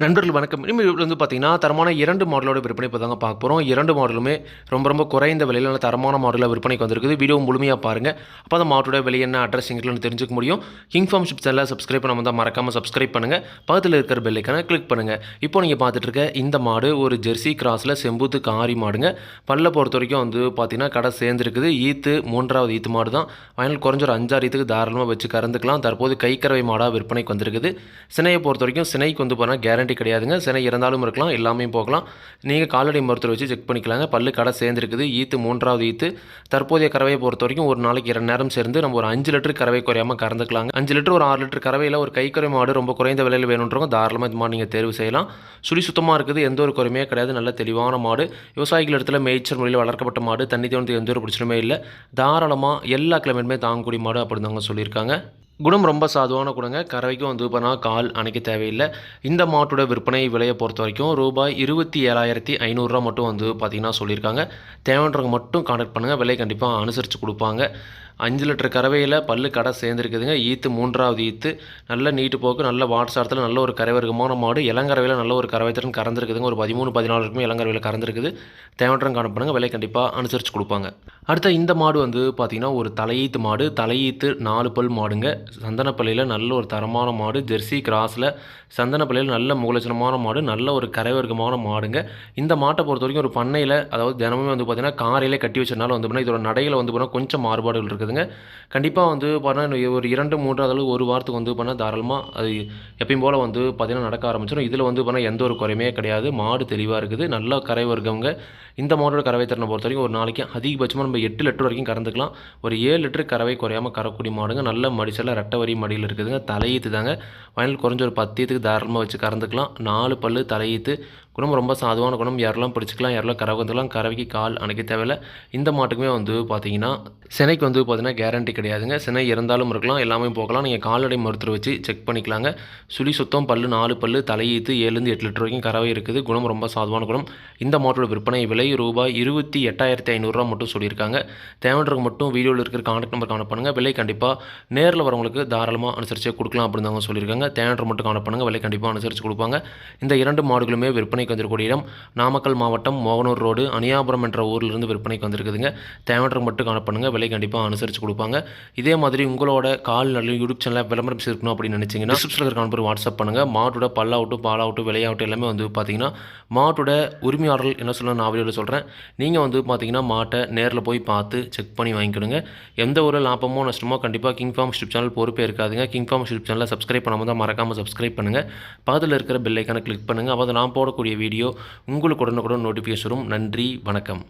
நண்பர்கள் வணக்கம். இனிமேல் வந்து பார்த்தீங்கன்னா, தரமான 2 மாடலோட விற்பனை இப்ப தாங்க பார்க்க போறோம். 2 மாடலுமே ரொம்ப குறைந்த விலையில நல்ல தரமான மாடலா விற்பனைக்கு வந்திருக்குது. வீடியோ முழுமையா பாருங்க. அப்ப அந்த மாட்டோட விலை என்ன, அட்ரஸ் எங்கன்னு தெரிஞ்சுக்க முடியும். கிங் ஃபார்ம் ஷிப் சேனல சப்ஸ்கிரைப் பண்ணாம இருந்தா மறக்காம சப்ஸ்கிரைப் பண்ணுங்க. பக்கத்துல இருக்கிற பெல் ஐகான கிளிக் பண்ணுங்க. இப்போ நீங்க பார்த்துட்டு இருக்க இந்த மாடு ஒரு ஜெர்சி கிராஸ்ல செம்பூத்து காரி மாடுங்க. பல்ல பொறுத்தவரைக்கும் வந்து பார்த்தீங்கன்னா, கடை சேர்ந்திருக்குது. ஈத்து 3வது ஈத்து மாடு தான். ஃபைனல் குறைஞ்ச ஒரு 5, 6 ஈத்துக்கு தாராளமா வச்சு கறந்துக்கலாம். தற்போது கைக்கறவை மாடா விற்பனைக்கு வந்திருக்குது. சினைய பொறுத்தவரைக்கும் சினைக்கு வந்து பார்த்தீங்கன்னா கேரண்டி கிடையாதுங்க. சினை இறந்தாலும் இருக்கலாம், எல்லாமே போகலாம். நீங்கள் கால்நடை மருத்துவரை வச்சு செக் பண்ணிக்கலாங்க. பல்லு கடை சேர்ந்துருக்குது. ஈத்து 3வது ஈத்து. தற்போதைய கறவையை பொறுத்த வரைக்கும் ஒரு நாளைக்கு 2 நேரம் சேர்ந்து நம்ம ஒரு 5 லிட்டர் கறவை குறையாமல் கறந்துக்கலாங்க. 5 லிட்டர் ஒரு 6 லிட்டர் கறவையில் ஒரு கைக்கறவை மாடு ரொம்ப குறைந்த விலையில் வேணுன்றவங்க தாராளமாக இந்த மாடு நீங்கள் தேர்வு செய்யலாம். சுழி சுத்தமாக இருக்குது, எந்த ஒரு குறையுமே கிடையாது. நல்ல தெளிவான மாடு. விவசாயிகள் இடத்துல மேய்ச்சல் முறையில் வளர்க்கப்பட்ட மாடு. தண்ணி தோணுது எந்த ஒரு பிரச்சனையுமே இல்லை. தாராளமாக எல்லா கிளைமேட்டுமே தாங்கக்கூடிய மாடு அப்படின்னு தாங்க சொல்லியிருக்காங்க. குணம் ரொம்ப சாதுவான குணங்க. கறவைக்கும் வந்து பார்த்தீங்கன்னா கால் அணைக்க தேவையில்லை. இந்த மாட்டோட விற்பனை விலையை பொறுத்த வரைக்கும் ரூபாய் 27,500 மட்டும் வந்து பார்த்தீங்கன்னா சொல்லியிருக்காங்க. தேவைன்றவங்க மட்டும் கான்டாக்ட் பண்ணுங்கள். விலை கண்டிப்பாக அனுசரித்து கொடுப்பாங்க. 5 லிட்டர் கறவையில் பல்லு கடை சேர்ந்துருக்குதுங்க. ஈத்து 3வது ஈத்து. நல்ல நீட்டு போக்கு, நல்ல வாட்சாரத்தில் நல்ல ஒரு கரைவர்க்கமான மாடு. இளங்கறவையில் நல்ல ஒரு கறவைத்திறன் கறந்துருக்குதுங்க. ஒரு 13, 14 இருக்குமே இளங்கறவையில் கறந்துருக்குது. தேவைன்றவங்க கான்டாக்ட் பண்ணுங்கள். விலை கண்டிப்பாக அனுசரித்து கொடுப்பாங்க. அடுத்த இந்த மாடு வந்து பார்த்தீங்கன்னா ஒரு தலையீத்து மாடு. தலையீத்து 4 பல் மாடுங்க. சந்தனப்பள்ளியில் நல்ல ஒரு தரமான மாடு. ஜெர்சி கிராஸில் சந்தனப்பள்ளியில் நல்ல முகலட்சணமான மாடு. நல்ல ஒரு கரைவர்க்கமான மாடுங்க. இந்த மாட்டை பொறுத்த வரைக்கும் ஒரு பண்ணையில், அதாவது தினமுமே வந்து பார்த்தீங்கன்னா காரையிலே கட்டி வச்சதுனால வந்து பார்த்தீங்கன்னா இதோட நடையில் வந்து பார்த்தீங்கன்னா கொஞ்சம் மாறுபாடுகள் இருக்குதுங்க. கண்டிப்பாக வந்து பார்த்தீங்கன்னா ஒரு 2, 3 அளவு ஒரு வாரத்துக்கு வந்து பார்த்தீங்கன்னா தாராளமாக அது எப்பயும் போல் வந்து பார்த்தீங்கன்னா நடக்க ஆரம்பிச்சிடும். இதில் வந்து பார்த்தீங்கன்னா எந்த ஒரு குறையுமே கிடையாது. மாடு தெளிவாக இருக்குது. நல்ல கரைவர்க்கங்க. இந்த மாடோட கறவை திறனை பொறுத்த வரைக்கும் ஒரு நாளைக்கு அதிகபட்சமாக நம்ம 8 லிட்டர் வரைக்கும் கறந்துக்கலாம். ஒரு 7 லிட்டர் கறவை குறையாமல் கறக்கூடிய மாடுங்க. நல்ல மடிச்சல ரெட்டை வரி மடியில் இருக்குதுங்க. தலையீத்து தாங்க. ஃபைனல் குறைஞ்ச ஒரு 10 ஈத்துக்கு தாராளமாக வச்சு கறந்துக்கலாம். 4 பல்லு தலையீத்து. குணம் ரொம்ப சாதுவான குணம். யாரெல்லாம் பிடிச்சிக்கலாம், யாரெல்லாம் கறவை வந்துக்கலாம். கறவைக்கு கால் அணைக்க தேவையில்லை. இந்த மாட்டுக்குமே வந்து பார்த்தீங்கன்னா சினைக்கு வந்து பார்த்தீங்கன்னா கேரண்டி கிடையாதுங்க. சினை இறந்தாலும் இருக்கலாம், எல்லாமே போகலாம். நீங்கள் கால்நடை மருத்துவரை வச்சு செக் பண்ணிக்கலாங்க. சுழி சுத்தம் பல்லு 4 பல்லு தலையீத்து 7லேருந்து 8 லிட்டர் வரைக்கும் கறவை இருக்குது. குணம் ரொம்ப சாதுவான குணம். இந்த மாட்டோட விற்பனை விலை ரூபாய் 28,500 மட்டும் சொல்லியிருக்காங்க. தேவைன்றவங்க மட்டும் வீடியோவில் இருக்கிற கான்டாக்ட் நம்பர் கான்டாக்ட் பண்ணுங்கள். விலை கண்டிப்பாக நேரில் வரவங்களுக்கு தாராளமாக அனுசரித்து கொடுக்கலாம் அப்படின்னு அவங்க சொல்லியிருக்காங்க. தேவைன்ற மட்டும் கான்டாக்ட் பண்ணுங்கள். விலை கண்டிப்பாக அனுசரித்து கொடுப்பாங்க. இந்த 2 மாடுகளுமே விற்பனைக்கு வந்திருக்கக்கூடிய இடம் நாமக்கல் மாவட்டம் மோகனூர் ரோடு அணியாபுரம் என்ற ஊரிலிருந்து விற்பனைக்கு வந்திருக்குதுங்க. தேவைன்றவங்க மட்டும் கான்டாக்ட் பண்ணுங்கள். விலை கண்டிப்பாக அனுசரித்து கொடுப்பாங்க. இதே மாதிரி உங்களோட கால்நடை யூடியூப் சேனலில் விளம்பரம் இருக்கணும் அப்படின்னு நினச்சிங்கன்னா டிஸ்கிரிப்ஷனில் இருக்கிற நம்பர் வாட்ஸ்அப் பண்ணுங்கள். மாட்டோட பல்லாகட்டும் பாலாகட்டும் விலையாகட்டும் எல்லாமே வந்து பார்த்தீங்கன்னா மாட்டோட உரிமையாளர்கள் என்ன சொல்லணும் நான் வீடியோவில் சொல்கிறேன். நீங்கள் வந்து பார்த்தீங்கன்னா மாட்டை நேரில் போய் பார்த்து செக் பண்ணி வாங்கிக்கணுங்க. எந்த ஒரு லாபமோ நஷ்டமோ கண்டிப்பாக கிங் ஃபார்ம் யூடியூப் சேனல் பொறுப்பே இருக்காதுங்க. கிங் ஃபார்ம் யூடியூப் சேனலை சப்ஸ்கிரைப் பண்ணாமல் தான் மறக்காமல் சப்ஸ்கிரைப் பண்ணுங்கள். பக்கத்தில் இருக்கிற பெல் ஐக்கானை கிளிக் பண்ணுங்கள். அப்போ நான் போடக்கூடிய வீடியோ உங்களுக்கு உடனுக்குடன் நோட்டிஃபிகேஷன் வரும். நன்றி, வணக்கம்.